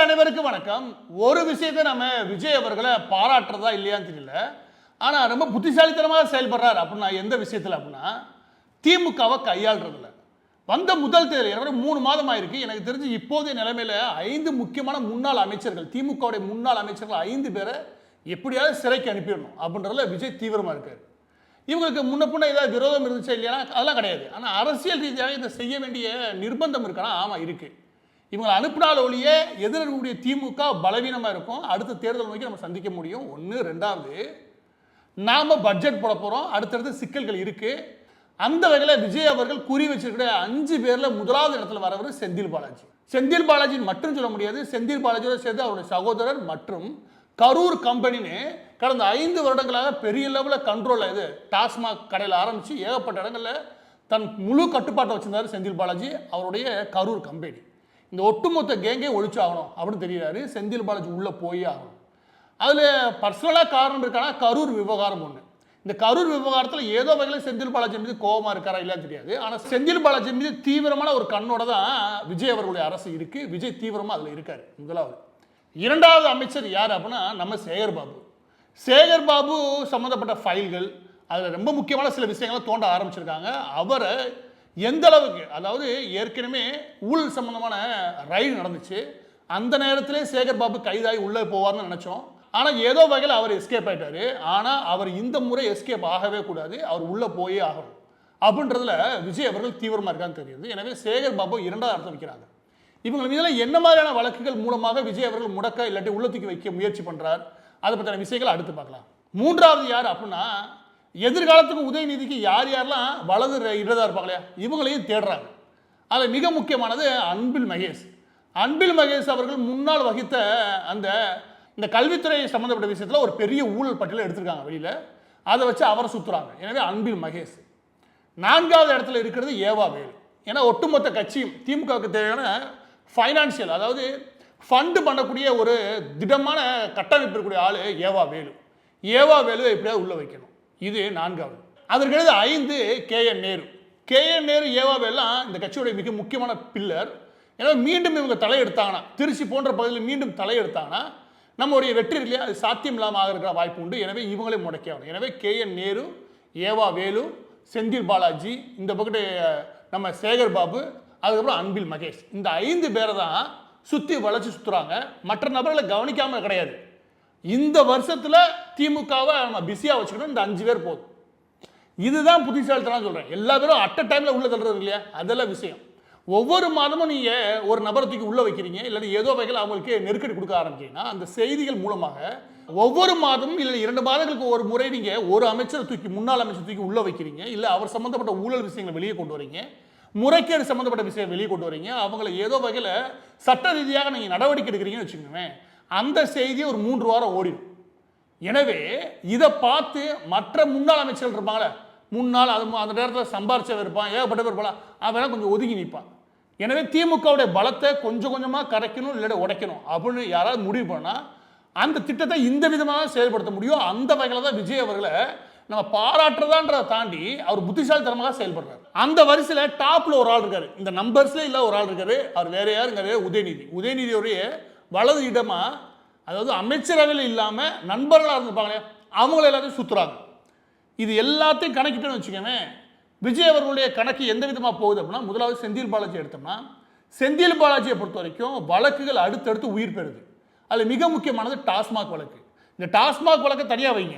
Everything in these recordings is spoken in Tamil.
அனைவருக்கும் வணக்கம். ஒரு விஷயத்தை நம்ம விஜய் அவர்களை பாராட்டுறதா இல்லையான்னு தெரியல. ஆனா ரொம்ப புத்திசாலித்தனமாக செயல்படுறார் அப்படின்னா எந்த விஷயத்தில் அப்படின்னா திமுகவை கையாளுறதுல. வந்த முதல் தேர்தல் 3 மாதம் ஆயிருக்கு. எனக்கு தெரிஞ்சு இப்போதைய நிலைமையில 5 முக்கியமான முன்னாள் அமைச்சர்கள், திமுகவுடைய முன்னாள் அமைச்சர்கள் 5 பேரை எப்படியாவது சிறைக்கு அனுப்பிடணும் அப்படின்றதுல விஜய் தீவிரமா இருக்காரு. இவங்களுக்கு முன்ன ஏதாவது விரோதம் இருந்துச்சா இல்லையா அதெல்லாம் கிடையாது. ஆனால் அரசியல் ரீதியாக இதை செய்ய வேண்டிய நிர்பந்தம் இருக்கானா? ஆமாம் இருக்கு. இவங்களை அனுப்பினால ஒழிய எதிர்க்கக்கூடிய திமுக பலவீனமாக இருக்கும். அடுத்த தேர்தல் நோக்கி நம்ம சந்திக்க முடியும். ஒன்று. ரெண்டாவது, நாம் பட்ஜெட் போட போகிறோம். அடுத்தடுத்து சிக்கல்கள் இருக்குது. அந்த வகையில் விஜய் அவர்கள் குறி வச்சிருக்கிற 5 பேரில் முதலாவது இடத்துல வரவர் செந்தில் பாலாஜி. செந்தில் பாலாஜி மட்டும் சொல்ல முடியாது. செந்தில் பாலாஜியோட சேர்ந்து அவருடைய சகோதரர் மற்றும் கரூர் கம்பெனின்னு கடந்த 5 வருடங்களாக பெரிய லெவலில் கண்ட்ரோலில் இது டாஸ்மாக் கடையில் ஆரம்பித்து ஏகப்பட்ட இடங்களில் தன் முழு கட்டுப்பாட்டை வச்சிருந்தார் செந்தில் பாலாஜி. அவருடைய கரூர் கம்பெனி இந்த ஒட்டுமொத்த கேங்கே ஒழிச்சு ஆகணும் அப்படின்னு தெரிகிறாரு. செந்தில் பாலாஜி உள்ளே போயே ஆகணும். அதில் பர்சனலாக காரணம் இருக்கானா கரூர் விவகாரம் ஒன்று. இந்த கரூர் விவகாரத்தில் ஏதோ வகையில் செந்தில் பாலாஜி மீது கோபமாக இருக்காரா இல்லைன்னு தெரியாது. ஆனால் செந்தில் பாலாஜி மீது தீவிரமான ஒரு கண்ணோட தான் விஜய் அவர்களுடைய அரசு இருக்குது. விஜய் தீவிரமாக அதில் இருக்கார். முதலாவது. இரண்டாவது அமைச்சர் யார் அப்படின்னா நம்ம சேகர்பாபு. சேகர்பாபு சம்மந்தப்பட்ட ஃபைல்கள் அதில் ரொம்ப முக்கியமான சில விஷயங்களை தோண்ட ஆரம்பிச்சிருக்காங்க. அவரை எந்த அளவுக்கு, அதாவது ஏற்கனவே ஊழல் சம்பந்தமான ரைடு நடந்துச்சு. அந்த நேரத்திலே சேகர்பாபு கைதாகி உள்ளே போவார்னு நினச்சோம். ஆனால் ஏதோ வகையில் அவர் எஸ்கேப் ஆகிட்டார். ஆனால் அவர் இந்த முறை எஸ்கேப் ஆகவே கூடாது, அவர் உள்ளே போயே ஆகணும் அப்படின்றதுல விஜய் அவர்கள் தீவிரமாக இருக்கான்னு தெரியுது. எனவே சேகர்பாபு 2வது இடத்துல வைக்கிறாங்க. இவங்க மீதில் என்ன மாதிரியான வழக்குகள் மூலமாக விஜய் அவர்கள் முடக்க இல்லாட்டி உள்ள தூக்கி வைக்க முயற்சி பண்ணுறார், அதை பற்றின விஷயங்களை அடுத்து பார்க்கலாம். 3வது யார் அப்படின்னா எதிர்காலத்துக்கு உதயநிதிக்கு யார் யாரெல்லாம் வலது இடதா இருப்பாங்க இல்லையா, இவங்களையும் தேடுறாங்க. அதில் மிக முக்கியமானது அன்பில் மகேஷ். அன்பில் மகேஷ் அவர்கள் முன்னால் வகித்த இந்த கல்வித்துறை சம்மந்தப்பட்ட விஷயத்தில் ஒரு பெரிய ஊழல் பட்டியலை எடுத்திருக்காங்க வெளியில். அதை வச்சு அவரை சுற்றுறாங்க. எனவே அன்பில் மகேஷ். 4வது இடத்துல இருக்கிறது ஏவா வேலு. ஏன்னா ஒட்டுமொத்த கட்சியும் திமுகவுக்கு தேவையான ஃபைனான்சியல், அதாவது ஃபண்டு பண்ணக்கூடிய ஒரு திடமான கட்டமைப்பு இருக்கக்கூடிய ஆள் ஏவா வேலு. ஏவா வேலுவை எப்படியாவது உள்ளே வைக்கணும். இது 4வது. அதற்கடுத்து 5 KN நேரு. KN நேரு ஏவா வேலாம் இந்த கட்சியுடைய மிக முக்கியமான பில்லர். ஏன்னா மீண்டும் இவங்க தலையெடுத்தாங்கன்னா, திருச்சி போன்ற பகுதியில் மீண்டும் தலையெடுத்தாங்கன்னா நம்மளுடைய வெற்றி இல்லையா, அது சாத்தியம் இல்லாமல் ஆகிற வாய்ப்பு உண்டு. எனவே இவங்களே முடக்கி ஆகணும். எனவே KN நேரு, ஏவா வேலு, செந்தில் பாலாஜி, இந்த பக்கத்து நம்ம சேகர்பாபு, அதுக்கப்புறம் அன்பில் மகேஷ். இந்த 5 பேரை தான் சுற்றி வளைச்சி சுற்றுறாங்க. மற்ற நபர்களை கவனிக்காமல் கிடையாது. இந்த வருஷத்தில் திமுகவை நம்ம பிஸியாக வச்சுக்கணும். இந்த 5 பேர் போதும். இதுதான் புத்திசாலித்தனம் சொல்கிறேன். எல்லா பேரும் அட் அ டைமில் உள்ள தள்ளுறது இல்லையா, அதெல்லாம் விஷயம். ஒவ்வொரு மாதமும் நீங்கள் ஒரு நபரை தூக்கி உள்ளே வைக்கிறீங்க, இல்லாட்டி ஏதோ வகையில் அவங்களுக்கு நெருக்கடி கொடுக்க ஆரம்பிச்சீங்கன்னா அந்த செய்திகள் மூலமாக ஒவ்வொரு மாதமும் இல்லை 2 மாதங்களுக்கு ஒரு முறை நீங்கள் ஒரு அமைச்சரை தூக்கி, முன்னாள் அமைச்சர் தூக்கி உள்ளே வைக்கிறீங்க. இல்லை அவர் சம்மந்தப்பட்ட ஊழல் விஷயங்களை வெளியே கொண்டு வரீங்க, முறைகேடு சம்மந்தப்பட்ட விஷயம் வெளியே கொண்டு வரீங்க, அவங்களை ஏதோ வகையில் சட்ட ரீதியாக நீங்கள் நடவடிக்கை எடுக்கிறீங்கன்னு வச்சுக்கோங்க. அந்த செய்தியை ஒரு 3 வாரம் ஓடிடும். எனவே இதை பார்த்து மற்ற முன்னாள் அமைச்சர்கள் இருப்பாங்களே, முன்னாள் அந்த நேரத்தில் சம்பாரிச்சவர் இருப்பான், ஏகப்பட்டவர் இருப்பான், அவன் கொஞ்சம் ஒதுங்கி நிற்பான். எனவே திமுகவுடைய பலத்தை கொஞ்சம் கொஞ்சமாக கரைக்கணும், இல்லாட்டி உடைக்கணும் அப்படின்னு யாராவது முடிவு பண்ணால் அந்த திட்டத்தை இந்த விதமாக செயல்படுத்த முடியும். அந்த வகையில் தான் விஜய் அவர்களை நம்ம பாராட்டுறதான்றதை தாண்டி அவர் புத்திசாலித்தனமாக செயல்படுறாரு. அந்த வரிசையில் டாப்பில் ஒரு ஆள் இருக்காரு. இந்த நம்பர்ஸ்லேயே இல்லை ஒரு ஆள் இருக்காரு. அவர் வேற யாருங்காரு, உதயநிதி. உதயநிதியோடைய வலது இடமா, அதாவது அமைச்சரவையில் இல்லாமல் நண்பர்களாக இருந்திருப்பாங்களே, அவங்கள எல்லாத்தையும் சுற்றுறாங்க. இது எல்லாத்தையும் கணக்கிட்டோன்னு வச்சுக்கோங்க. விஜய் அவர்களுடைய கணக்கு எந்த விதமாக போகுது அப்படின்னா, முதலாவது செந்தில் பாலாஜி எடுத்தோம்னா, செந்தில் பாலாஜியை பொறுத்த வரைக்கும் வழக்குகள் அடுத்தடுத்து உயிர் பெறுது. அதில் மிக முக்கியமானது டாஸ்மாக் வழக்கு. இந்த டாஸ்மாக் வழக்கை தனியாக வைங்க.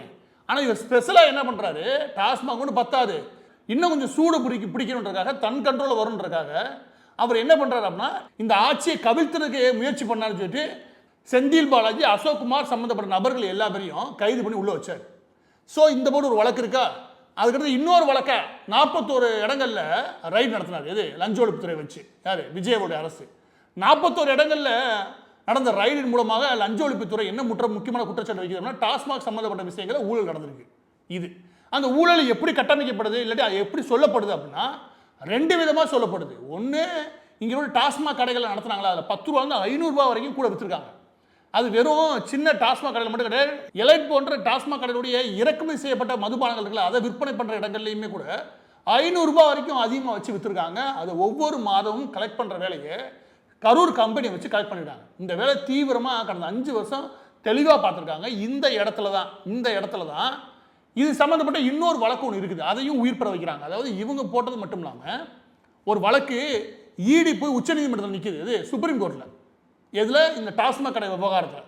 ஆனால் இவர் ஸ்பெஷலாக என்ன பண்ணுறாரு, டாஸ்மாக் ஒன்று பத்தாது, இன்னும் கொஞ்சம் சூடு பிடிக்கணுன்றதுக்காக, தன் கண்ட்ரோலில் வருன்றதுக்காக அவர் என்ன பண்ணுறாரு அப்படின்னா, இந்த ஆட்சியை கவிழ்த்துறதுக்கு முயற்சி பண்ணாருன்னு சொல்லிட்டு செந்தில் பாலாஜி, அசோக் குமார் சம்மந்தப்பட்ட நபர்கள் எல்லா பேரையும் கைது பண்ணி உள்ளே வச்சார். ஸோ இந்த போது ஒரு வழக்கு இருக்கா. அதுக்கடுத்து இன்னொரு வழக்கை 41 இடங்களில் ரைடு நடத்தினார். எது, லஞ்ச ஒழிப்புத்துறை வச்சு. யார், விஜயோடைய அரசு. 41 இடங்களில் நடந்த ரைடின் மூலமாக லஞ்ச ஒழிப்புத்துறை என்ன முக்கியமான குற்றச்சாட்டு வைக்கிறதுனா, டாஸ்மாக் சம்மந்தப்பட்ட விஷயங்களை ஊழல் நடந்திருக்கு. இது அந்த ஊழல் எப்படி கட்டமைக்கப்படுது, இல்லாட்டி அது எப்படி சொல்லப்படுது அப்படின்னா 2 விதமாக சொல்லப்படுது. ஒன்று, இங்கே உள்ள டாஸ்மாக் கடைகளை நடத்துனாங்களா, அதில் 10 ரூபாய் 500 ரூபாய் வரைக்கும் கூட விற்றுருக்காங்க. அது வெறும் சின்ன டாஸ்மாக் கடையில் மட்டும் கிடையாது. எலைட் போன்ற டாஸ்மாக் கடையுடைய இறக்குமதி செய்யப்பட்ட மதுபானங்கள் இருக்குல்ல, அதை விற்பனை பண்ணுற இடங்கள்லையுமே கூட 500 ரூபாய் வரைக்கும் அதிகமாக வச்சு விற்றுருக்காங்க. அதை ஒவ்வொரு மாதமும் கலெக்ட் பண்ணுற வேலையை கரூர் கம்பெனியை வச்சு கலெக்ட் பண்ணிட்டாங்க. இந்த வேலை தீவிரமாக கடந்த 5 வருஷம் தெளிவாக பார்த்துருக்காங்க. இந்த இடத்துல தான் இது சம்மந்தப்பட்ட இன்னொரு வழக்கு ஒன்று இருக்குது. அதையும் உயிர் பெற வைக்கிறாங்க. அதாவது இவங்க போட்டது மட்டும் இல்லாமல் ஒரு வழக்கு ஈடி போய் உச்சநீதிமன்றத்தில் நிற்கிது. இது சுப்ரீம் கோர்ட்டில். எதில்? இந்த டாஸ்மாக் கடை விவகாரத்தில்.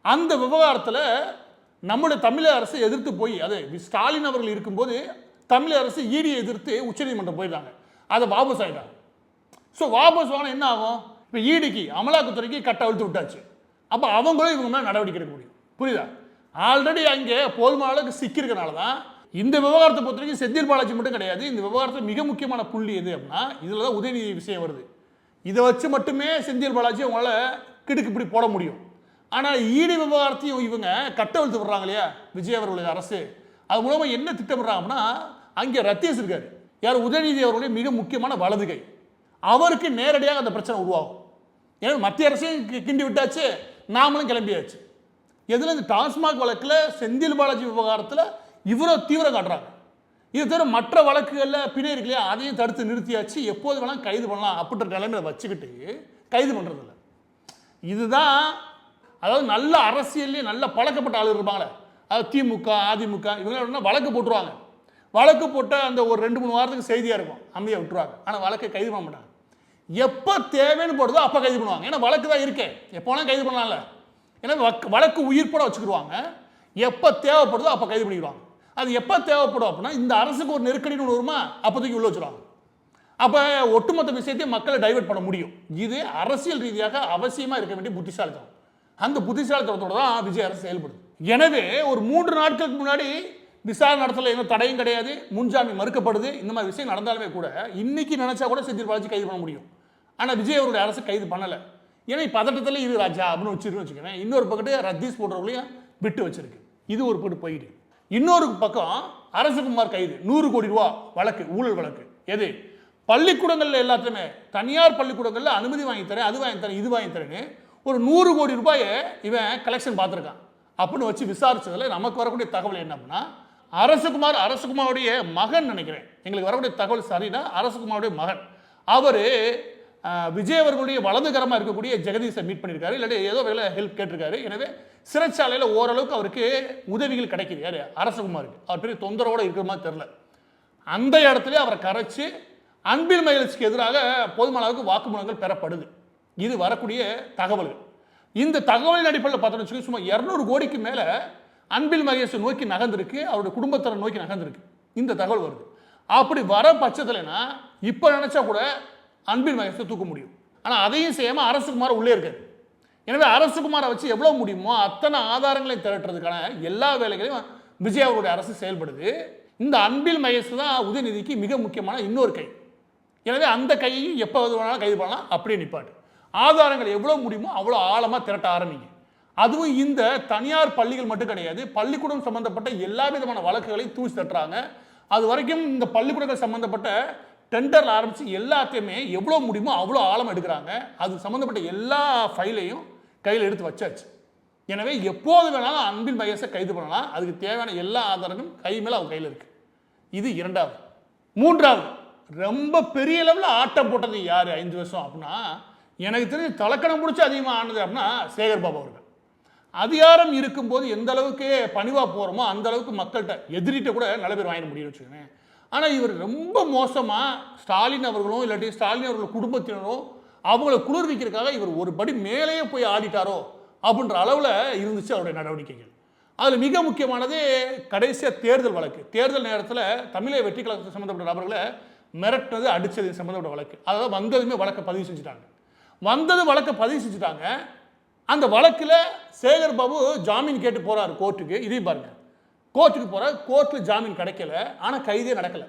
அந்த விவகாரத்தில் நம்முடைய தமிழக அரசு எதிர்த்து போய், அது ஸ்டாலின் அவர்கள் இருக்கும்போது தமிழக அரசு ஈடியை எதிர்த்து உச்சநீதிமன்றம் போயிருந்தாங்க. அதை வாபஸ் ஆகிட்டாங்க. ஸோ வாபஸ் வாங்கினா என்ன ஆகும்? இப்போ ஈடிக்கு அமலாக்கத்துறைக்கு கட்ட அழுத்து விட்டாச்சு. அப்போ அவங்களும் இவங்க மேலே நடவடிக்கை எடுக்க முடியும். புரியுதா? ஆல்ரெடி அங்கே போதுமான அளவுக்கு சிக்கியிருக்கனால தான் இந்த விவகாரத்தை பொறுத்த வரைக்கும் செந்தில் பாலாஜி மட்டும் கிடையாது. இந்த விவகாரத்தில் மிக முக்கியமான புள்ளி எது அப்படின்னா, இதில் தான் உதயநிதி விஷயம் வருது. இதை வச்சு மட்டுமே செந்தில் பாலாஜி அவங்களால கிடுக்கு இப்படி போட முடியும். ஆனால் ஈடி விவகாரத்தையும் இவங்க கட்டவிழ்த்து விடுறாங்க இல்லையா விஜய் அவர்களுடைய அரசு. அது மூலமாக என்ன திட்டமிடுறாங்க அப்படின்னா, அங்கே ரத்தீஸ் இருக்காரு, யார்? உதயநிதி அவர்களுடைய மிக முக்கியமான வலதுகை. அவருக்கு நேரடியாக அந்த பிரச்சனை உருவாகும். ஏன்னா மத்திய அரசையும் கிண்டி விட்டாச்சு, நாமளும் கிளம்பியாச்சு. எதில்? இந்த டாஸ்மாக் வழக்கில் செந்தில் பாலாஜி விவகாரத்தில் இவ்வளோ தீவிரம் காட்டுறாங்க. இது தவிர மற்ற வழக்குகளில் பிணை இருக்கு இல்லையா, அதையும் தடுத்து நிறுத்தியாச்சு. எப்போது வேணாலும் கைது பண்ணலாம் அப்படின்ற நிலைமையில வச்சுக்கிட்டு கைது பண்ணுறதில்ல. இதுதான், அதாவது நல்ல அரசியல்லே நல்ல பழக்கப்பட்ட ஆளு இருப்பாங்களே, அது திமுக அதிமுக இவங்க வழக்கு போட்டுருவாங்க. வழக்கு போட்டால் அந்த ஒரு 2-3 வாரத்துக்கு செய்தியாக இருக்கும், அமைதியாக விட்டுருவாங்க. ஆனால் வழக்கை கைது பண்ண மாட்டாங்க. எப்போ தேவைன்னு போடுதோ அப்போ கைது பண்ணுவாங்க. ஏன்னா வழக்கு தான் இருக்கே, எப்போனா கைது பண்ணலாம்ல. ஏன்னா வழக்கு உயிர்ப்பட வச்சுக்கிடுவாங்க. எப்போ தேவைப்படுதோ அப்போ கைது பண்ணிடுவாங்க. அது எப்போ தேவைப்படும் அப்படின்னா, இந்த அரசுக்கு ஒரு நெருக்கடின்னு வருமா, அப்போதைக்கு உள்ள வச்சுருவாங்க. அப்போ ஒட்டுமொத்த விஷயத்தையும் மக்களை டைவெர்ட் பண்ண முடியும். இது அரசியல் ரீதியாக அவசியமாக இருக்க வேண்டிய புத்திசாலித்தனம். அந்த புத்திசாலித்தனத்தோட தான் விஜய் அரசு செயல்படுது. எனவே ஒரு 3 நாட்களுக்கு முன்னாடி விசாரணை நடத்தல, எந்த தடையும் கிடையாது, முன்ஜாமீன் மறுக்கப்படுது. இந்த மாதிரி விஷயம் நடந்தாலுமே கூட இன்னைக்கு நினைச்சா கூட செந்தில் பாலாஜி கைது பண்ண முடியும். ஆனால் விஜய் அவருடைய அரசு கைது பண்ணலை. ஏன்னா பதட்டத்தில் இது ராஜா அப்படின்னு வச்சுருக்கேன். இன்னொரு பக்கத்து ரத்தீஸ் போடுறவங்களையும் விட்டு வச்சிருக்கு. இது ஒரு பக்கம் போயிட்டு, இன்னொரு பக்கம் அரசகுமார் கைது 100 கோடி ரூபா வழக்கு, ஊழல் வழக்கு. எது? பள்ளிக்கூடங்களில் எல்லாத்தையுமே, தனியார் பள்ளிக்கூடங்களில் அனுமதி வாங்கி தரேன், அது வாங்கி தரேன், இது வாங்கி தரேன்னு ஒரு 100 கோடி ரூபாயை இவன் கலெக்ஷன் பார்த்துருக்கான் அப்படின்னு வச்சு விசாரிச்சதில் நமக்கு வரக்கூடிய தகவல் என்ன அப்படின்னா, அரசகுமாருடைய மகன் நினைக்கிறேன், எங்களுக்கு வரக்கூடிய தகவல் சரினா அரசகுமாருடைய மகன், அவர் விஜய் அவர்களுடைய வலதுகரமாக இருக்கக்கூடிய ஜெகதீஷை மீட் பண்ணியிருக்காரு, இல்லாட்டி ஏதோ வேலை ஹெல்ப் கேட்டிருக்காரு. எனவே சிறைச்சாலையில் ஓரளவுக்கு அவருக்கு உதவிகள் கிடைக்குது. யார்? அரசகுமாருக்கு. அவர் பெரிய தொந்தரவோடு இருக்கிற மாதிரி தெரில. அந்த இடத்துல அவரை கரைச்சி அன்பில் மகேஷுக்கு எதிராக போதுமான அளவுக்கு வாக்குமூலங்கள் பெறப்படுது. இது வரக்கூடிய தகவல்கள். இந்த தகவலின் அடிப்படையில் பார்த்தோன்னு வச்சுக்கோங்க, சும்மா 200 கோடிக்கு மேலே அன்பில் மகேஷ் நோக்கி நகர்ந்திருக்கு, அவருடைய குடும்பத்தினரை நோக்கி நகர்ந்திருக்கு. இந்த தகவல் வருது. அப்படி வர பட்சத்தில்னா இப்போ நினைச்சா கூட அன்பில் மகேஷை தூக்க முடியும். ஆனால் அதையும் செய்யாமல் அரசகுமார் உள்ளே இருக்காரு. எனவே அரசகுமாரை வச்சு எவ்வளோ முடியுமோ அத்தனை ஆதாரங்களையும் திரட்டுறதுக்கான எல்லா வேலைகளையும் விஜய் அவருடைய அரசு செயல்படுது. இந்த அன்பில் மகேஷ் தான் உதயநிதிக்கு மிக முக்கியமான இன்னொரு கை. எனவே அந்த கையையும் எப்போ வேணாலும் கைது பண்ணலாம், அப்படியே நிப்பாட்டு. ஆதாரங்கள் எவ்வளோ முடியுமோ அவ்வளோ ஆழமாக திரட்ட ஆரம்பிங்க. அதுவும் இந்த தனியார் பள்ளிகள் மட்டும் கிடையாது, பள்ளிக்கூடம் சம்பந்தப்பட்ட எல்லா விதமான வழக்குகளையும் தூசி தட்டுறாங்க. அது வரைக்கும் இந்த பள்ளிக்கூடங்கள் சம்பந்தப்பட்ட டெண்டரில் ஆரம்பித்து எல்லாத்தையுமே எவ்வளோ முடியுமோ அவ்வளோ ஆழம் எடுக்கிறாங்க. அது சம்மந்தப்பட்ட எல்லா ஃபைலையும் கையில் எடுத்து வச்சாச்சு. எனவே எப்போது வேணாலும் அன்பில் மகேஷை கைது பண்ணலாம். அதுக்கு தேவையான எல்லா ஆதாரங்களும் கை மேலே அவங்க கையில் இருக்குது. இது 2வது. 3வது, ரொம்ப பெரிய லெவலில் ஆட்டம் போட்டது யார் 5 வருஷம் அப்படின்னா, எனக்கு தெரிஞ்சு தலக்கணம் பிடிச்சி அதிகமாக ஆனது அப்படின்னா சேகர் பாபு அவர்கள். அதிகாரம் இருக்கும்போது எந்த அளவுக்கு பணிவாக போகிறோமோ அந்த அளவுக்கு மக்கள்கிட்ட எதிரிட்ட கூட நல்ல பேர் வாங்கிட முடியும்னு வச்சுக்கோங்க. ஆனால் இவர் ரொம்ப மோசமாக ஸ்டாலின் அவர்களும் இல்லாட்டி ஸ்டாலின் அவர்கள் குடும்பத்தினரும் அவங்கள குளிர்விக்கிறதுக்காக இவர் ஒரு படி மேலேயே போய் ஆடிட்டாரோ அப்படின்ற அளவில் இருந்துச்சு அவருடைய நடவடிக்கைகள். அதில் மிக முக்கியமானது கடைசியாக தேர்தல் வழக்கு. தேர்தல் நேரத்தில் தமிழக வெற்றி கழகத்துக்கு சம்மந்தப்பட்ட நபர்களை மிரட்டினது, அடித்தது சம்மந்தப்பட்ட வழக்கு. அதாவது வந்ததுமே வழக்கை பதிவு செஞ்சுட்டாங்க. வழக்கை பதிவு செஞ்சுட்டாங்க. அந்த வழக்கில் சேகர் பாபு ஜாமீன் கேட்டு போகிறார் கோர்ட்டுக்கு. இதையும் பாருங்கள், கோர்ட்டுக்கு போகிறார், கோர்ட்டில் ஜாமீன் கிடைக்கல. ஆனால் கைது நடக்கலை.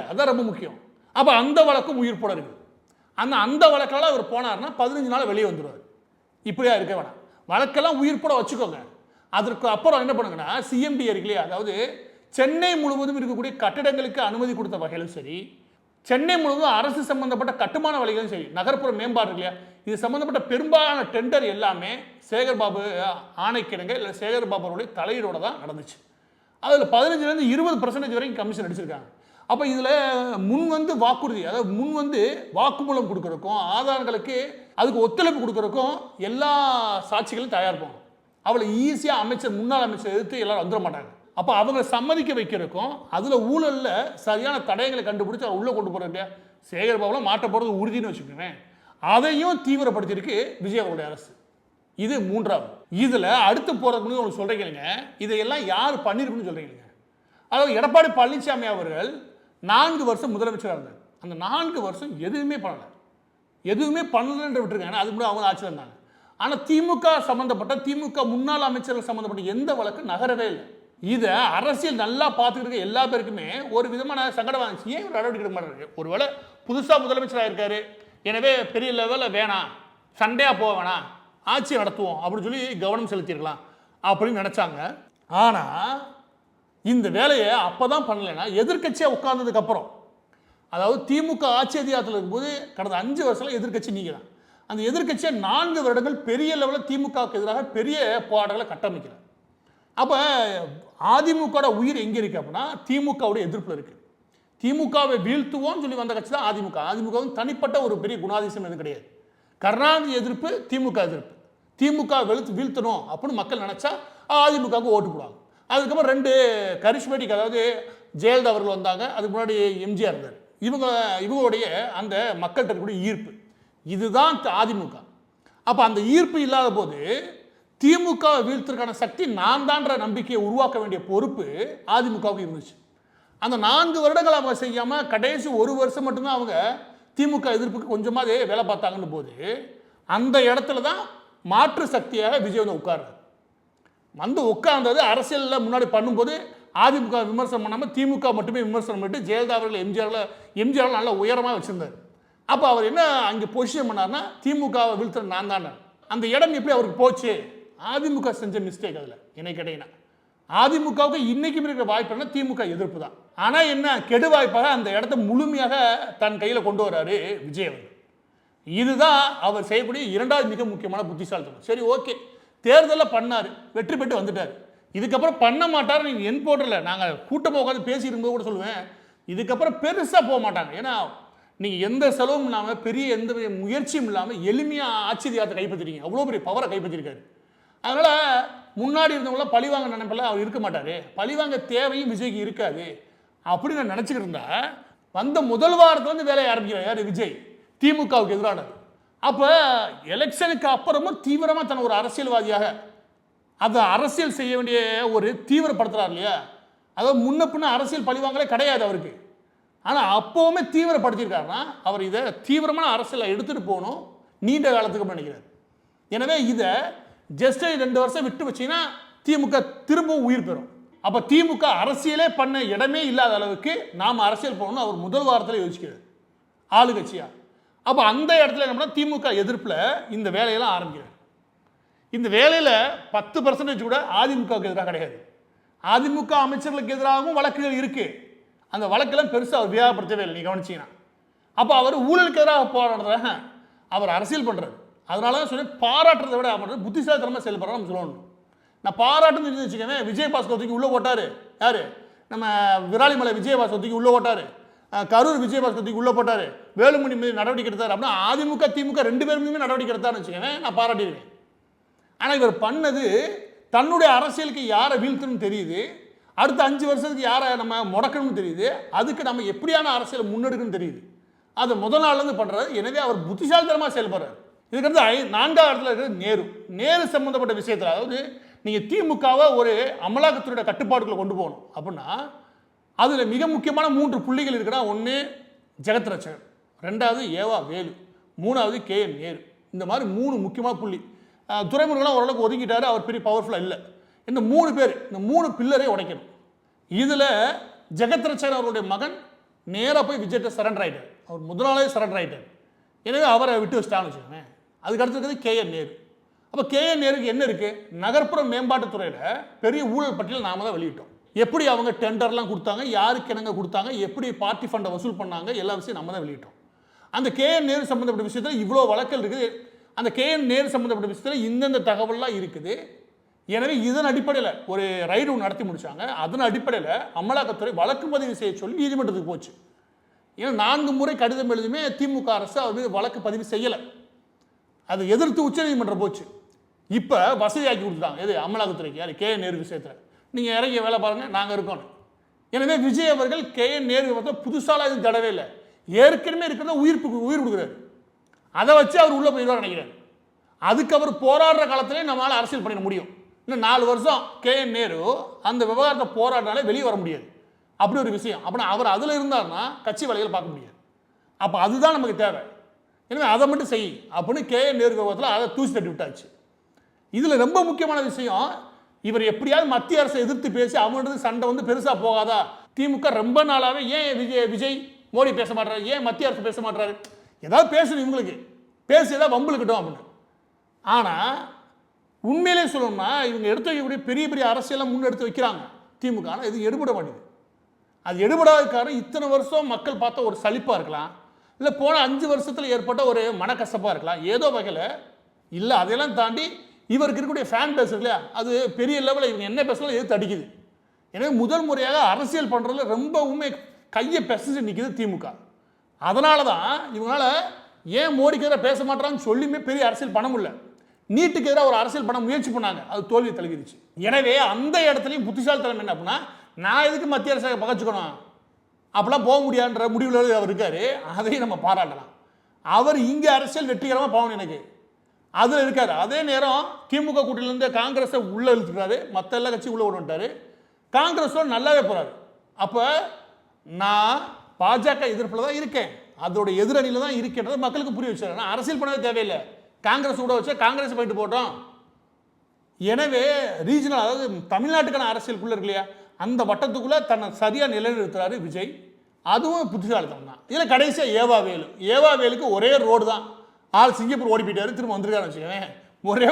அதுதான் ரொம்ப முக்கியம். அப்போ அந்த வழக்கும் உயிர் போட இருக்குது. அந்த வழக்கால் அவர் போனார்னா 15 நாள் வெளியே வந்துடுவார். இப்படியா இருக்க வேணாம், வழக்கெல்லாம் உயிர் போட வச்சுக்கோங்க. அதற்கு அப்புறம் என்ன பண்ணுங்கன்னா, சிஎம்டி இருக்குல்லையா, அதாவது சென்னை முழுவதும் இருக்கக்கூடிய கட்டிடங்களுக்கு அனுமதி கொடுத்த வகையிலும் சரி, சென்னை முழுவதும் அரசு சம்பந்தப்பட்ட கட்டுமான வேலைகளும் சரி, நகர்ப்புற மேம்பாடு இருக்கு இல்லையா, இது சம்பந்தப்பட்ட பெரும்பாலான டெண்டர் எல்லாமே சேகர்பாபு ஆணைக்கிடங்க இல்லை சேகர்பாபுடைய தலையீடோட தான் நடந்துச்சு. அதில் 15% 20% வரைக்கும் கமிஷன் அடிச்சிருக்காங்க. அப்போ இதில் முன் வந்து வாக்குறுதி, அதாவது முன் வந்து வாக்குமூலம் கொடுக்கறதுக்கும் ஆதாரங்களுக்கு அதுக்கு ஒத்துழைப்பு கொடுக்கறதுக்கும் எல்லா சாட்சிகளும் தயார் பண்ணும். அவளை ஈஸியாக அமைச்சர் முன்னாள் அமைச்சர் எதிர்த்து எல்லாரும் வந்துட மாட்டாங்க. அப்போ அவங்களை சம்மதிக்க வைக்கிறதுக்கும் அதில் ஊழலில் சரியான தடயங்களை கண்டுபிடிச்சி அதை உள்ளே கொண்டு போகிறதுக்கு சேகர்பாபுலாம் மாட்ட போகிறது உறுதினு வச்சுக்கோங்க. அதையும் தீவிரப்படுத்தியிருக்கு விஜய் அவருடைய அரசு. இது மூன்றாவது. இதில் அடுத்து போகிறதுக்கு உங்களுக்கு சொல்கிறீங்க, இதையெல்லாம் யார் பண்ணியிருக்குன்னு சொல்கிறீங்க. அதாவது எடப்பாடி பழனிசாமி அவர்கள் 4 வருஷம் முதலமைச்சராக இருந்தார். அந்த 4 வருஷம் எதுவுமே பண்ணலை, எதுவுமே பண்ணலன்ற விட்டுருக்காங்க. அதுக்கு முன்னாடி அவங்க ஆட்சியில் இருந்தாங்க. ஆனால் திமுக சம்மந்தப்பட்ட திமுக முன்னாள் அமைச்சர்கள் சம்மந்தப்பட்ட எந்த வழக்கு நகரவே இல்லை. இதை அரசியல் நல்லா பார்த்துக்கிட்டு எல்லா பேருக்குமே ஒரு விதமான சங்கடம் வந்துச்சு. ஏன் ஒரு நடவடிக்கை எடுக்க மாட்டாரு? ஒருவேளை புதுசாக முதலமைச்சராக இருக்காரு, எனவே பெரிய லெவலில் வேணாம், சண்டையாக போக வேணாம், ஆட்சி நடத்துவோம் அப்படின்னு சொல்லி கவனம் செலுத்திருக்கலாம் அப்படின்னு நினச்சாங்க. ஆனால் இந்த வேலையை அப்போ தான் பண்ணலைன்னா எதிர்கட்சியாக உட்கார்ந்ததுக்கப்புறம், அதாவது திமுக ஆட்சி அதிகாரத்தில் இருக்கும்போது கடந்த 5 வருஷத்தில் எதிர்கட்சி நீங்கள் தான். அந்த எதிர்கட்சியை 4 வருடங்கள் பெரிய லெவலில் திமுகவுக்கு எதிராக பெரிய போராட்டங்களை கட்டமைக்கல. அப்போ அதிமுக உயிர் எங்கே இருக்குது அப்படின்னா திமுகவுடைய எதிர்ப்பில் இருக்குது. திமுகவை வீழ்த்துவோம்னு சொல்லி வந்த கட்சி தான் அதிமுக. அதிமுக தனிப்பட்ட ஒரு பெரிய குணாதிசயம் எதுவும் கிடையாது. கருணாநிதி எதிர்ப்பு, திமுக எதிர்ப்பு. திமுக வீழ்த்தணும் அப்படின்னு மக்கள் நினச்சா அதிமுகவுக்கு ஓட்டு போடுவாங்க. அதுக்கப்புறம் 2 கரிஷ்மேட்டிக், அதாவது ஜெயலலிதா அவர்கள் வந்தாங்க, அதுக்கு முன்னாடி எம்ஜிஆர் இருந்தார். இவங்களுடைய அந்த மக்கள்கிட்ட இருக்கக்கூடிய ஈர்ப்பு, இதுதான் அதிமுக. அப்போ அந்த ஈர்ப்பு இல்லாத போது திமுக வீழ்த்திற்கான சக்தி நான் தான்ற நம்பிக்கையை உருவாக்க வேண்டிய பொறுப்பு அதிமுகவுக்கு இருந்துச்சு. அந்த 4 வருடங்கள் அவங்க செய்யாமல் கடைசி 1 வருஷம் மட்டும்தான் அவங்க திமுக எதிர்ப்புக்கு கொஞ்சமாவது வேலை பார்த்தாங்கன்னு போது அந்த இடத்துல தான் மாற்று சக்தியாக விஜய் வந்து உட்கார்றாரு. வந்து உட்கார்ந்தது அரசியலில் முன்னாடி பண்ணும்போது அதிமுக விமர்சனம் பண்ணாமல் திமுக மட்டுமே விமர்சனம் பண்ணிட்டு ஜெயலலிதா அவர்கள் எம்ஜிஆர் நல்லா உயரமாக வச்சுருந்தார். அப்போ அவர் என்ன அங்கே பொசிஷன் பண்ணார்னா திமுகவை வீழ்த்துற நான் தானே. அந்த இடம் எப்படி அவருக்கு போச்சு? அதிமுக செஞ்ச மிஸ்டேக். அதில் என்ன கேட்டீங்கன்னா அதிமுகவுக்கு இன்னைக்கும் இருக்கிற வாய்ப்பு என்ன? திமுக எதிர்ப்பு தான். ஆனால் என்ன கெடு வாய்ப்பாக அந்த இடத்த முழுமையாக தன் கையில் கொண்டு வர்றாரு விஜய் அவர்கள். இதுதான் அவர் செய்யக்கூடிய 2வது மிக முக்கியமான புத்திசாலித்தனம். சரி, ஓகே, தேர்தலில் பண்ணார், வெற்றி பெற்று வந்துட்டார். இதுக்கப்புறம் பண்ண மாட்டார். நீங்கள் என் போடல, நாங்கள் கூட்டமாக உட்காந்து பேசியிருக்கும்போது கூட சொல்லுவேன், இதுக்கப்புறம் பெருசாக போக மாட்டாங்க. ஏன்னா நீங்கள் எந்த செலவும் இல்லாமல் பெரிய எந்த முயற்சியும் இல்லாமல் எளிமையாக ஆட்சி அதிகாரத்தை கைப்பற்றிட்டீங்க. அவ்வளோ பெரிய பவரை கைப்பற்றிருக்காரு. அதனால் முன்னாடி இருந்தவங்களாம் பழிவாங்க நினைப்பில் அவர் இருக்க மாட்டார். பழிவாங்க தேவையும் விஜய்க்கு இருக்காது அப்படின்னு நான் நினச்சிக்கிட்டு இருந்தா வந்த முதல் வாரத்துலேருந்து வேலையை ஆரம்பிக்கிறார் யார்? விஜய், திமுகவுக்கு எதிரானது. அப்போ எலெக்ஷனுக்கு அப்புறமும் தீவிரமாக தன்னை ஒரு அரசியல்வாதியாக அதை அரசியல் செய்ய வேண்டிய ஒரு தீவிரப்படுத்துகிறார் இல்லையா? அதாவது முன்ன பின்ன அரசியல் பழிவாங்களே கிடையாது அவருக்கு. ஆனால் அப்போவுமே தீவிரப்படுத்தியிருக்காருன்னா அவர் இதை தீவிரமான அரசியலை எடுத்துகிட்டு போகணும் நீண்ட காலத்துக்கு நினைக்கிறார். எனவே இதை ஜஸ்ட் 2 வருஷம் விட்டு வச்சிங்கன்னா திமுக திரும்பவும் உயிர் பெறும். அப்போ திமுக அரசியலே பண்ண இடமே இல்லாத அளவுக்கு நாம் அரசியல் போகணும்னு அவர் முதல் வாரத்தில் யோசிக்கிறார் ஆளுங்கட்சியா. அப்போ அந்த இடத்துல என்ன பண்ணால் திமுக எதிர்ப்பில் இந்த வேலையெல்லாம் ஆரம்பிக்கிறார். இந்த வேலையில் 10% கூட அதிமுகவுக்கு எதிராக கிடையாது. அதிமுக அமைச்சர்களுக்கு எதிராகவும் வழக்குகள் இருக்குது. அந்த வழக்கெல்லாம் பெருசாக அவர் வியாபப்படுத்தவே இல்லை, நீ கவனிச்சிங்கன்னா. அப்போ அவர் ஊழலுக்கு எதிராக போராடுறத அவர் அரசியல் பண்ணுறாரு. அதனால தான் சொல்லி பாராட்டுறதை விட அவர் புத்திசாலித்தனமாக செயல்படுறா நம்ம சொல்லணும். நான் பாராட்டுன்னு தெரிஞ்சு வச்சுக்கவேன். விஜயபாஸ்கர் தூக்கி உள்ளே போட்டார் யார்? நம்ம விராலிமலை விஜயபாஸ்கர் தூக்கி உள்ளே போட்டார், கரூர் விஜயபாஸ்கர் தூக்கி உள்ளே போட்டார், வேலுமணி மீது நடவடிக்கை எடுத்தார். அப்படின்னா அதிமுக திமுக 2 பேருமே நடவடிக்கை எடுத்தார்னு வச்சுக்கவேன், நான் பாராட்டிடுவேன். ஆனால் இவர் பண்ணது தன்னுடைய அரசியலுக்கு யாரை வீழ்த்தணும்னு தெரியுது, அடுத்த 5 வருஷத்துக்கு யாரை நம்ம முடக்கணும்னு தெரியுது, அதுக்கு நம்ம எப்படியான அரசியலை முன்னெடுக்கணும்னு தெரியுது. அதை முதல் நாள்லேருந்து பண்ணுறாரு. எனவே அவர் புத்திசாலித்தனமாக செயல்படுறாரு. இதுக்கடுத்து 4வது இடத்துல இருக்கிறது நேரு சம்பந்தப்பட்ட விஷயத்தில், அதாவது நீங்கள் திமுகவை ஒரு அமலாக்கத்துறையோட கட்டுப்பாடுகளை கொண்டு போகணும் அப்படின்னா அதில் மிக முக்கியமான 3 புள்ளிகள் இருக்குன்னா, 1 ஜெகத் ரட்சகன், 2வது ஏவா வேலு, 3வது KN நேரு. இந்த மாதிரி 3 முக்கியமான புள்ளி. துரைமுருகன்லாம் ஓரளவுக்கு ஒதுக்கிட்டாரு, அவர் பெரிய பவர்ஃபுல்லாக இல்லை. இந்த 3 பேர், இந்த 3 பில்லரை உடைக்கணும். இதில் ஜெகத் ரட்சகன் அவருடைய மகன் நேராக போய் விஜய்கிட்ட சரண்டர் ஆகிட்டார். அவர் முதல் நாளே சரண்டர் ஆகிட்டார். எனவே அவரை விட்டு வச்சிட்டான்னு வச்சுக்கோங்க. அதுக்கு அடுத்து இருக்கிறது KN நேரு. அப்போ KN நேருக்கு என்ன இருக்குது? நகர்ப்புற மேம்பாட்டுத்துறையில் பெரிய ஊழல் பட்டியல் நாம தான் வெளியிட்டோம். எப்படி அவங்க டெண்டர்லாம் கொடுத்தாங்க, யாருக்கு என்னங்க கொடுத்தாங்க, எப்படி பார்ட்டி ஃபண்டை வசூல் பண்ணாங்க, எல்லா விஷயம் நம்ம தான் வெளியிட்டோம். அந்த KN நேரு சம்மந்தப்பட்ட விஷயத்தில் இவ்வளோ வழக்கல் இருக்குது. அந்த KN நேரு சம்மந்தப்பட்ட விஷயத்தில் இந்தந்த தகவல்லாம் இருக்குது. எனவே இதன் அடிப்படையில் ஒரு ரைடு ஒன்று நடத்தி முடிச்சாங்க. அதன் அடிப்படையில் அமலாக்கத்துறை வழக்கு பதிவு செய்ய சொல்லி நீதிமன்றத்துக்கு போச்சு. ஏன்னா 4 முறை கடிதம் எழுதுமே திமுக அரசு அவர் மீது வழக்கு பதிவு செய்யலை. அதை எதிர்த்து உச்சநீதிமன்றம் போச்சு. இப்போ வசதியாக்கி கொடுத்துட்டாங்க. எது அமலாக்கத்துறைக்கு, யார் KN நேரு விஷயத்தில் நீங்கள் இறங்கிய வேலை பாருங்கள், நாங்கள் இருக்கோம். எனவே விஜய் அவர்கள் KN நேரு வந்து புதுசாலாம் எதுவும் தடவே இல்லை. ஏற்கனவே இருக்கிறத உயிர் கொடுக்குறாரு. அதை வச்சு அவர் உள்ளே போயிடுவார் நினைக்கிறார். அதுக்கு அவர் போராடுற காலத்திலே நம்மளால் அரசியல் பண்ணிட முடியும். இன்னும் 4 வருஷம் KN நேரு அந்த விவகாரத்தை போராடினாலே வெளியே வர முடியாது. அப்படி ஒரு விஷயம். அப்படின்னா அவர் அதில் இருந்தார்னா கட்சி வேலைகள் பார்க்க முடியாது. அப்போ அதுதான் நமக்கு தேவை. எனவே அதை மட்டும் செய் அப்படின்னு KN நேரு விவகாரத்தில் அதை தூசி தட்டி விட்டாச்சு. இதில் ரொம்ப முக்கியமான விஷயம், இவர் எப்படியாவது மத்திய அரசை எதிர்த்து பேசி அவங்களது சண்டை வந்து பெருசாக போகாதா. திமுக ரொம்ப நாளாகவே ஏன் விஜய் மோடி பேச மாட்டாரு, ஏன் மத்திய அரசு பேச மாட்டாரு, ஏதாவது பேசணும் இவங்களுக்கு, பேசி ஏதாவது வம்புலுக்கட்டும் அப்படின்னு. ஆனால் உண்மையிலே சொல்லணும்னா இவங்க எடுத்து வைக்கக்கூடிய பெரிய பெரிய அரசியலாம் முன்னெடுத்து வைக்கிறாங்க திமுக. ஆனால் இது எடுபட மாட்டேங்குது. அது எடுபடாத காரணம் இத்தனை வருஷம் மக்கள் பார்த்த ஒரு சலிப்பாக இருக்கலாம், இல்லை போன 5 வருஷத்தில் ஏற்பட்ட ஒரு மனக்கசப்பாக இருக்கலாம், ஏதோ வகையில் இல்லை. அதையெல்லாம் தாண்டி இவருக்கு இருக்கக்கூடிய ஃபேன் பேஸ் இல்லையா, அது பெரிய லெவலில் இவங்க என்ன பேசலாம் எது தடிக்குது. எனவே முதல் முறையாக அரசியல் பண்ணுறதுல ரொம்பவுமே கையை பெசஞ்சு நிற்கிது திமுக. அதனால தான் இவங்களால ஏன் மோடிக்கு எதிராக பேச மாட்டான்னு சொல்லியுமே பெரிய அரசியல் பண்ண முடியல. நீட்டுக்கு எதிராக ஒரு அரசியல் பண்ண முயற்சி பண்ணாங்க, அது தோல்வி தழுவிடுச்சு. எனவே அந்த இடத்துலையும் புத்திசாலித்தனம் என்ன அப்படின்னா, நான் எதுக்கு மத்திய அரசை பகச்சுக்கணும், அப்பெல்லாம் போக முடியாதுன்ற முடிவில் அவர் இருக்காரு. அதையும் நம்ம பாராட்டலாம். அவர் இங்கே அரசியல் வெற்றிகரமாக போகணும் எனக்கு அதில் இருக்காரு. அதே நேரம் திமுக கூட்டணியிலேருந்து காங்கிரஸை உள்ளே இழுத்துட்டாரு, மற்ற எல்லா கட்சியும் உள்ளே விட்டுட்டாரு. காங்கிரஸோட நல்லாவே போகிறாரு. அப்போ நான் பாஜக எதிர்ப்பில் தான் இருக்கேன், அதோட எதிரணியில் தான் இருக்கேன்றதை மக்களுக்கு புரிய வச்சாரு. நான் அரசியல் பண்ணவே தேவையில்லை, காங்கிரஸ் கூட வச்சா காங்கிரஸ் போயிட்டு போட்டோம். எனவே ரீஜனல், அதாவது தமிழ்நாட்டுக்கான அரசியலுக்குள்ளே இருக்கு இல்லையா, அந்த வட்டத்துக்குள்ளே தன்னை சரியாக நிலைநிறுத்துறாரு விஜய். அதுவும் புத்திசாலித்தனம் தான். இதில் கடைசியாக ஏவாவேலுக்கு ஒரே ரோடு தான். ஆள் சிங்கப்பூர் ஓடி போயிட்டாரு, திரும்ப வந்திருக்காரு வச்சுக்கவேன். ஒரே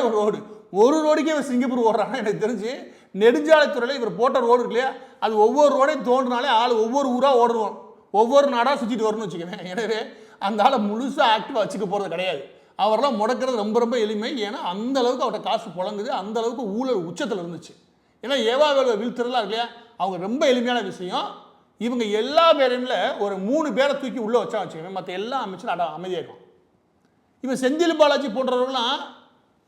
ஒரு ரோடுக்கே இவர் சிங்கப்பூர் ஓடுறாங்க. எனக்கு தெரிஞ்சு நெடுஞ்சாலைத்துறையில் இவர் போட்ட ரோடு இருக்கு இல்லையா, அது ஒவ்வொரு ரோடையும் தோன்றினாலே ஆள் ஒவ்வொரு ஊராக ஓடுவோம், ஒவ்வொரு நாடாக சுற்றிட்டு வரணும்னு வச்சுக்கவேன். எனவே அந்த ஆளை முழுசாக ஆக்டிவாக வச்சுக்க போகிறது கிடையாது. அவரெல்லாம் முடக்கிறது ரொம்ப ரொம்ப எளிமை. ஏன்னா அந்த அளவுக்கு அவர்கிட்ட காசு புழங்குது, அந்த அளவுக்கு ஊழல் உச்சத்தில் இருந்துச்சு. ஏன்னா ஏவாவேலு வீழ்த்துறதுலாம் இருக்கு இல்லையா, அவங்க ரொம்ப எளிமையான விஷயம். இவங்க எல்லா பேரையும்ல ஒரு 3 பேரை தூக்கி உள்ளே வச்சா வச்சுக்கவேன், மற்ற எல்லா அமைச்சரும் அமைதியாகும். இவன் செந்தில் பாலாஜி போன்றவர்கள்லாம்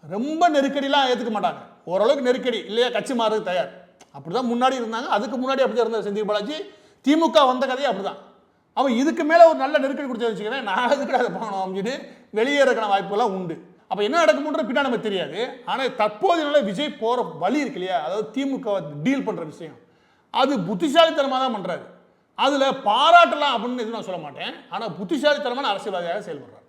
ரொம்ப நெருக்கடிலாம் ஏற்றுக்க மாட்டாங்க. ஓரளவுக்கு நெருக்கடி இல்லையா, கட்சி மாறுறது தயார். அப்படி தான் முன்னாடி இருந்தாங்க. அதுக்கு முன்னாடி அப்படி தான் இருந்தார் செந்தில் பாலாஜி. திமுக வந்த கதையே அப்படி தான். அவன் இதுக்கு மேலே ஒரு நல்ல நெருக்கடி கொடுத்து வச்சுக்கிறேன், நான் எதுக்கு அதை போகணும் அப்படின்னு வெளியேறக்கான வாய்ப்புலாம் உண்டு. அப்போ என்ன நடக்கும்ன்ற பின்னா நமக்கு தெரியாது. ஆனால் தற்போதைய விஜய் போகிற வழி இருக்கு இல்லையா, அதாவது திமுக டீல் பண்ணுற விஷயம், அது புத்திசாலித்தனமாக தான் பண்ணுறாரு. அதில் பாராட்டலாம் அப்படின்னு எதுவும் நான் சொல்ல மாட்டேன். ஆனால் புத்திசாலித்தனமான அரசியல்வாதியாக செயல்படுறாரு.